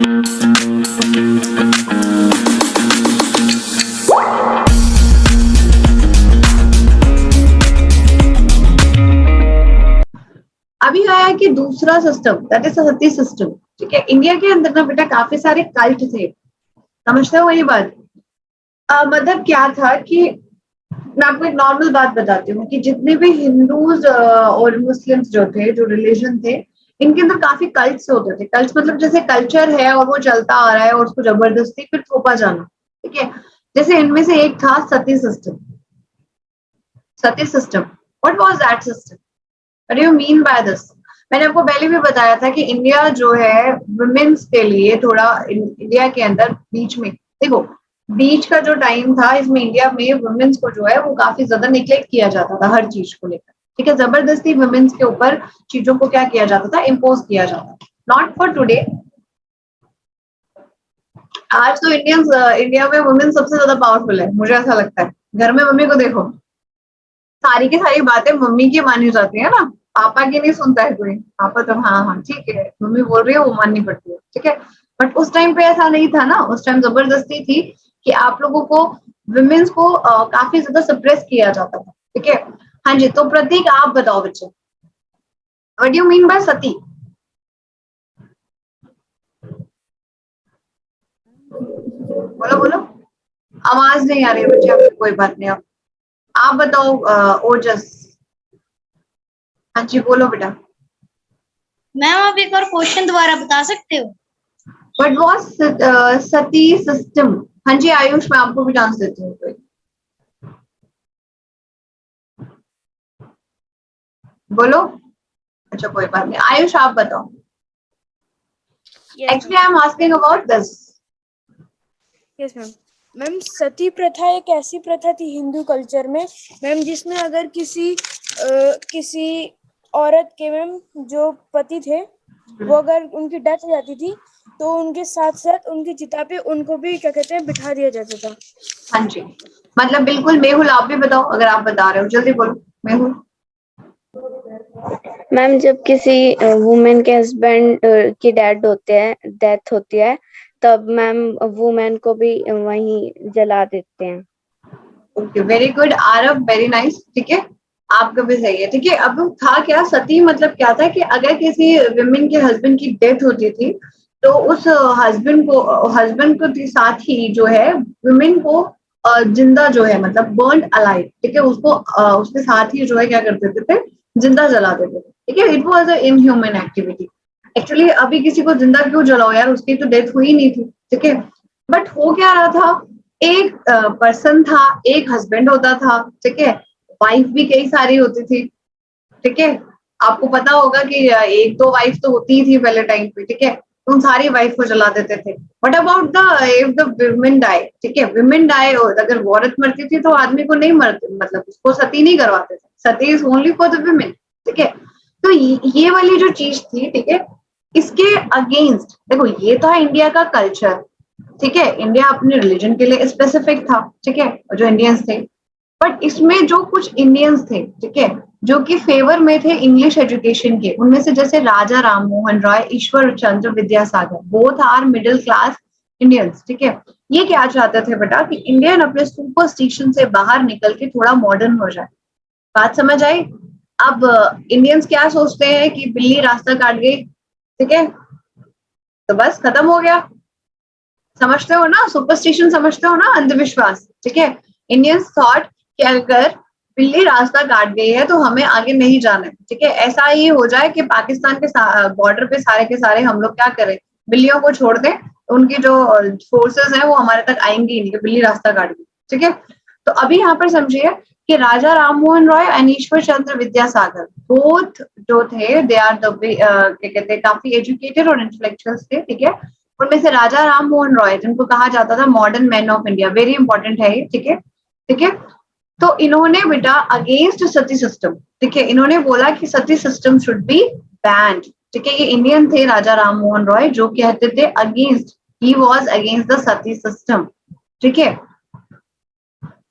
अभी आया कि दूसरा system, that is Sati system. ठीक है, इंडिया के अंदर ना बेटा काफी सारे कल्ट थे, समझते हो वही बात। मतलब क्या था कि मैं आपको एक नॉर्मल बात बताती हूँ कि जितने भी हिंदूज और मुस्लिम्स जो थे, जो रिलीजन थे, इनके अंदर काफी कल्ट्स होते थे। कल्ट्स मतलब जैसे कल्चर है और वो चलता आ रहा है और उसको जबरदस्ती फिर थोपा जाना। ठीक है, जैसे इनमें से एक था sati system. Sati system, what was that system, what do you mean by this? मैंने आपको पहले भी बताया था कि इंडिया जो है वुमेन्स के लिए थोड़ा इंडिया के अंदर बीच में, देखो बीच का जो टाइम था इसमें इंडिया में वुमेन्स को जो है वो काफी ज्यादा निग्लेक्ट किया जाता था हर चीज को लेकर। ठीक है, जबरदस्ती वुमेन्स के ऊपर चीजों को क्या किया जाता था, इम्पोज किया जाता था। Not for today. आज तो इंडिया में वुमेन सबसे ज्यादा पावरफुल है, मुझे ऐसा लगता है। घर में मम्मी को देखो, सारी की सारी बातें मम्मी की मानी जाती है ना, पापा की नहीं सुनता है कोई। पापा तो हाँ हाँ ठीक है, मम्मी बोल रही है वो माननी पड़ती है। ठीक है, बट उस टाइम पे ऐसा नहीं था ना, उस टाइम जबरदस्ती थी कि आप लोगों को, विमेन्स को काफी ज्यादा सप्रेस किया जाता था। ठीक है, हाँ जी, तो प्रतीक आप बताओ बच्चे, what do you mean by sati? बोलो बोलो, आवाज नहीं आ रही है बच्चे आपकी, कोई बात नहीं। आप बताओ ओजस। हाँ जी बोलो बेटा। मैम आप एक और क्वेश्चन दोबारा बता सकते हो? But was Sati system. हाँ जी आयुष, मैं आपको भी डांस देती हूँ कोई, बोलो। अच्छा कोई बात नहीं, आयुष आप बताओ। Yes actually I am asking about this. Yes ma'am. Ma'am sati प्रथा एक ऐसी प्रथा थी हिंदू कल्चर में मैम, जिसमें अगर किसी औरत के मैम जो पति थे वो अगर उनकी डेथ हो जाती थी तो उनके साथ साथ उनकी चिता पे उनको भी क्या कहते हैं बिठा दिया जाता था। हाँ जी, मतलब बिल्कुल। मेहुल आप भी बताओ, अगर आप बता रहे हो जल्दी बोलो मेहुल। मैम जब किसी वुमेन के हस्बैंड की डेथ होती है तब मैम वुमेन को भी वहीं जला देते हैं। Okay very good Aarav, very nice. ठीक है, आपका भी सही है। ठीक है, अब था क्या, सती मतलब क्या था कि अगर किसी विमेन के हस्बैंड की डेथ होती थी तो उस हस्बैंड को साथ ही जो है विमेन को जिंदा जो है मतलब बर्न अलाइव, ठीक है, उसको उसके साथ ही जो है क्या कर देते थे, जिंदा जला देते थे। ठीक है, it was a inhuman activity. Actually अभी किसी को जिंदा क्यों जलाओ यार, उसकी तो डेथ हुई नहीं थी। ठीक है, बट हो क्या रहा था, एक पर्सन था, एक हस्बैंड होता था। ठीक है, वाइफ भी कई सारी होती थी। ठीक है, आपको पता होगा कि एक दो वाइफ तो होती ही थी पहले टाइम पे। ठीक है, उन सारी वाइफ को जला देते थे। But about the if the women die, ठीक है, विमेन डाई, अगर औरत मरती थी तो आदमी को नहीं मरते, मतलब उसको सती नहीं करवाते थे। Sati is only for the women. ठीक है, तो ये वाली जो चीज थी, ठीक है, इसके अगेंस्ट देखो, ये था इंडिया का कल्चर। ठीक है, इंडिया अपने रिलीजन के लिए स्पेसिफिक था। ठीक है, जो इंडियंस थे, बट इसमें जो कुछ इंडियंस थे, ठीक है, जो कि फेवर में थे इंग्लिश एजुकेशन के, उनमें से जैसे Raja Ram Mohan Roy, Ishwar Chandra Vidyasagar, both are middle class Indians. ठीक है, ये क्या चाहते थे बेटा कि इंडियन अपने सुपरस्टिशन से बाहर निकल के थोड़ा मॉडर्न हो जाए। बात समझ आई? अब इंडियंस क्या सोचते हैं कि बिल्ली रास्ता काट गई, ठीक है, तो बस खत्म हो गया। समझते हो ना, सुपरस्टिशन समझते हो ना, अंधविश्वास। ठीक है, इंडियंस थॉट कि अगर बिल्ली रास्ता काट गई है तो हमें आगे नहीं जाना है। ठीक है, ऐसा ही हो जाए कि पाकिस्तान के बॉर्डर पे सारे के सारे हम लोग क्या करें, बिल्लियों को छोड़ दें, उनकी जो फोर्सेस हैं वो हमारे तक आएंगी नहीं कि बिल्ली रास्ता काट गई। ठीक है, तो अभी यहाँ पर समझिए कि राजा राम मोहन रॉय और ईश्वर चंद्र विद्यासागर बोथ जो थे, दे आर द क्या कहते हैं, काफी एजुकेटेड और इंटेलेक्चुअल्स थे। ठीक है, उनमें से राजा राम मोहन रॉय, जिनको कहा जाता था modern man of India, very important है ये। ठीक है, ठीक है, तो इन्होंने बेटा अगेंस्ट सती सिस्टम, ठीक है, इन्होंने बोला कि सती सिस्टम शुड बी बैंड। ठीक है, ये इंडियन थे राजा राम मोहन रॉय, जो कहते थे against, he was against the Sati system. ठीक है,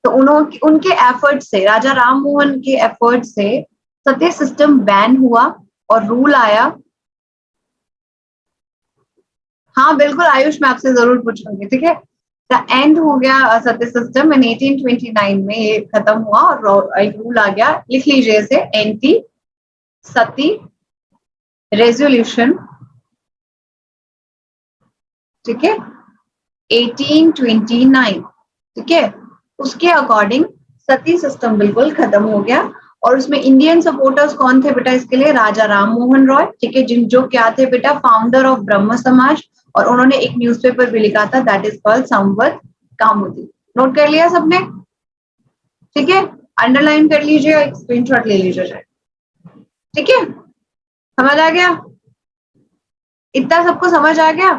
तो उन्होंने उनके एफर्ट से, राजा राम मोहन के एफर्ट से सती सिस्टम बैन हुआ और रूल आया। हाँ बिल्कुल आयुष, मैं आपसे जरूर पूछूंगी, ठीक है। द एंड हो गया सती सिस्टम इन 1829 में, ये खत्म हुआ और एक रूल आ गया, लिख लीजिए इसे, एंटी सती रेजोल्यूशन, ठीक है, 1829, ठीक है। उसके अकॉर्डिंग सती सिस्टम बिल्कुल खत्म हो गया। और उसमें इंडियन सपोर्टर्स कौन थे बेटा इसके लिए? राजा राम मोहन रॉय, ठीक है, जिन जो क्या थे बेटा? फाउंडर ऑफ ब्रह्म समाज। और उन्होंने एक न्यूज़पेपर भी लिखा था, that is called Samvat Kaumudi. Note कर लिया सबने? ठीक है, अंडरलाइन कर लीजिए, एक स्क्रीनशॉट ले लीजिए, ठीक है। समझ आ गया? इतना सबको समझ आ गया?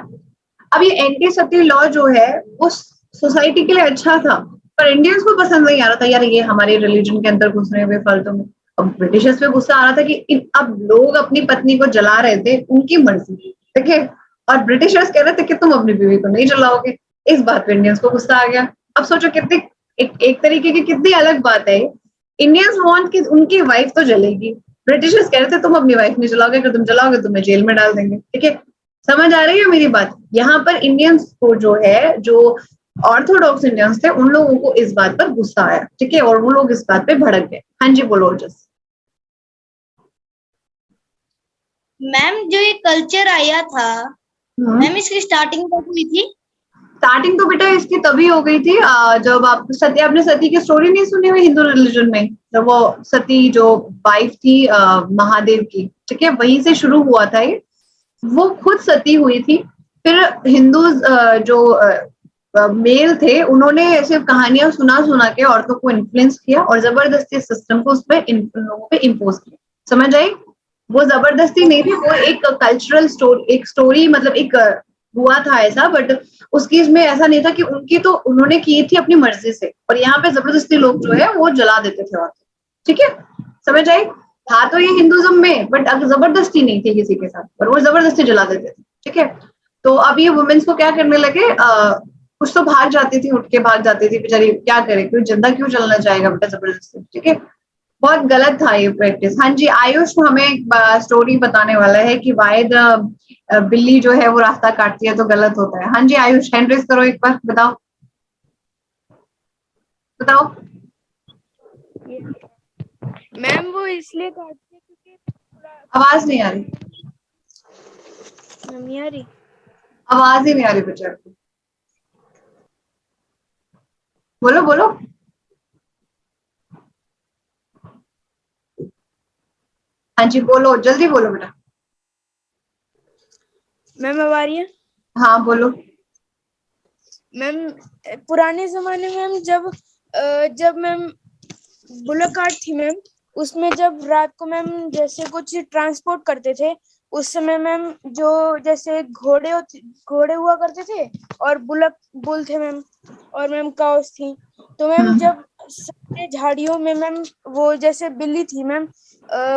अब ये एंटी सती लॉ जो है वो सोसाइटी के लिए अच्छा था, पर इंडियंस को पसंद नहीं आ रहा था, यार ये हमारे रिलीजन के अंदर घुस रहे हुए फालतू में। अब ब्रिटिशर्स पे गुस्सा आ रहा था कि अब लोग अपनी पत्नी को जला रहे थे, उनकी मर्जी, ठीक है, और ब्रिटिशर्स कह रहे थे कि तुम अपनी बीवी को नहीं जलाओगे। इस बात पे इंडियंस को गुस्सा आ गया। अब सोचो कितनी एक तरीके की कितनी अलग बात है। इंडियंस वांट कि उनकी वाइफ तो जलेगी, ब्रिटिशर्स कह रहे थे तुम अपनी वाइफ नहीं जलाओगे, अगर तुम जलाओगे तुम्हें जेल में डाल देंगे, ठीक है। समझ आ रही है मेरी बात? यहाँ पर इंडियंस को जो है, जो ऑर्थोडॉक्स इंडियंस थे, उन लोगों को इस बात पर गुस्सा आया, ठीक है, और वो लोग इस बात पे भड़क गए। हाँ जी बोलो जस। मैम जो ये कल्चर आया था, मैम इसकी स्टार्टिंग कब हुई थी? स्टार्टिंग तो बेटा इसकी तभी हो गई थी जब आपने सती की स्टोरी नहीं सुनी हुई हिंदू रिलीजन में? जब वो सती जो वाइफ थी महादेव की, ठीक है, वहीं से शुरू हुआ था ये। वो खुद सती हुई थी, फिर हिंदू जो मेल थे, उन्होंने सिर्फ कहानियां सुना सुना के औरतों को इन्फ्लुएंस किया और जबरदस्ती सिस्टम को उस पर लोगों पे इम्पोज किया। समझ आई? वो जबरदस्ती नहीं थी, वो एक कल्चरल स्टोरी, एक स्टोरी, मतलब एक हुआ था ऐसा, बट उसकी इसमें ऐसा नहीं था कि उनकी, तो उन्होंने की थी अपनी मर्जी से, और यहाँ पे जबरदस्ती लोग जो है वो जला देते थे औरतें, ठीक है। समझ आई? था तो ये हिंदुज्म में, बट अब जबरदस्ती नहीं थी किसी के साथ, पर वो जबरदस्ती जला देते थे, ठीक है। तो अब ये वुमेन्स को क्या करने लगे, कुछ तो भाग जाती थी, उठ के भाग जाती थी बेचारी, क्या करे, क्यों जिंदा क्यों चलना चाहेगा बेटा जबरदस्ती, ठीक है। बहुत गलत था ये प्रैक्टिस। हाँ जी आयुष हमें एक स्टोरी बताने वाला है कि वाई द बिल्ली जो है वो रास्ता काटती है तो गलत होता है। हाँ जी आयुष, हैंड रेज करो एक बार, बताओ बताओ। मैम वो इसलिए काटते हैं क्योंकि आवाज नहीं आ रही, नहीं आ रही। आवाज ही नहीं आ रही बेचारे को, बोलो बोलो। हाँ जी बोलो, जल्दी बोलो बेटा। मैम अब आ रही है? हाँ बोलो। मैम पुराने जमाने में मैम जब मैम बुलक कार्ट थी मैम, उसमें जब रात को मैम जैसे कुछ ट्रांसपोर्ट करते थे, उस समय मैम जो जैसे घोड़े हुआ करते थे और बुल थे मैम, और मैम काउस थी। तो मैम जब सारे झाड़ियों में मैम वो जैसे बिल्ली थी मैम,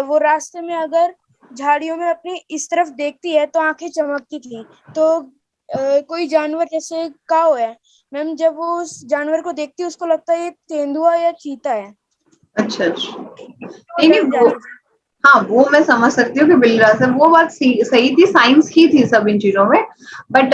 वो रास्ते में अगर झाड़ियों में अपनी इस तरफ देखती है तो आंखें चमकती थी। तो कोई जानवर जैसे काऊ है मैम, जब वो उस जानवर को देखती है उसको लगता है ये तेंदुआ या चीता है, अच्छा अच्छा, तो नहीं नहीं डर वो, जाती थी। हाँ वो मैं समझ सकती हूँ कि बिल्ली रास्ता, वो बात सही थी, साइंस ही थी सब इन चीजों में, बट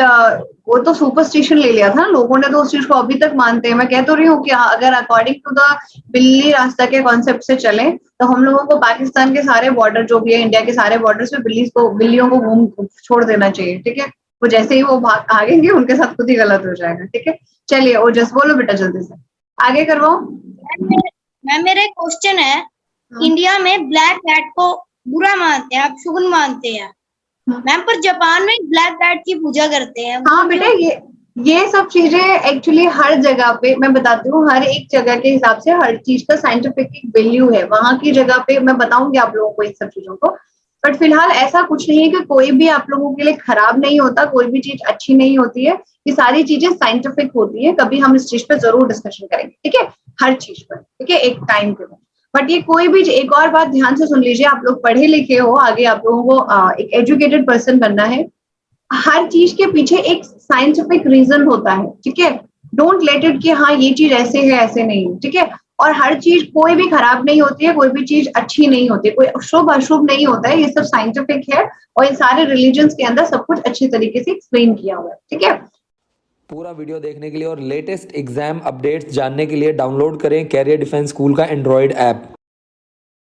वो तो सुपरस्टिशन ले लिया था ना लोगों ने, तो उस चीज को अभी तक मानते हैं। मैं कह तो रही हूँ कि अगर अकॉर्डिंग टू द बिल्ली रास्ता के कॉन्सेप्ट से चले, तो हम लोगों को पाकिस्तान के सारे बॉर्डर जो भी है, इंडिया के सारे बॉर्डर पे बिल्लियों को घूम छोड़ देना चाहिए, ठीक है। वो जैसे ही वो भागेंगे उनके साथ खुद ही गलत हो जाएगा, ठीक है। चलिए वो जस्ट बोलो बेटा जल्दी से, आगे करवाओ। मैम मेरा एक क्वेश्चन है, इंडिया में ब्लैक कैट को बुरा मानते हैं, आप शुगन मानते हैं मैम, पर जापान में ब्लैक कैट की पूजा करते हैं। हाँ बेटा ये सब चीजें एक्चुअली हर जगह पे मैं बताती हूँ, हर एक जगह के हिसाब से हर चीज का साइंटिफिक वैल्यू है, वहां की जगह पे मैं बताऊंगी आप लोगों को इन सब चीजों को। बट फिलहाल ऐसा कुछ नहीं है कि कोई भी आप लोगों के लिए खराब नहीं होता, कोई भी चीज अच्छी नहीं होती है, ये सारी चीजें साइंटिफिक होती है। कभी हम इस चीज पे जरूर डिस्कशन करेंगे, ठीक है, हर चीज पर, ठीक है, एक टाइम के बाद। बट ये कोई भी एक और बात ध्यान से सुन लीजिए, आप लोग पढ़े लिखे हो, आगे आप लोगों को एक एजुकेटेड पर्सन बनना है, हर चीज के पीछे एक साइंटिफिक रीजन होता है, ठीक है। डोंट लेट इट कि हाँ ये चीज ऐसे है ऐसे नहीं, ठीक है। और हर चीज कोई भी खराब नहीं होती है, कोई भी चीज अच्छी नहीं होती, कोई शुभ अशुभ नहीं होता है, ये सब साइंटिफिक है और इन सारे रिलीजन्स के अंदर सब कुछ अच्छी तरीके से एक्सप्लेन किया हुआ है। ठीक है, पूरा वीडियो देखने के लिए और लेटेस्ट एग्जाम अपडेट्स जानने के लिए डाउनलोड करें कैरियर डिफेंस स्कूल का एंड्रॉयड ऐप।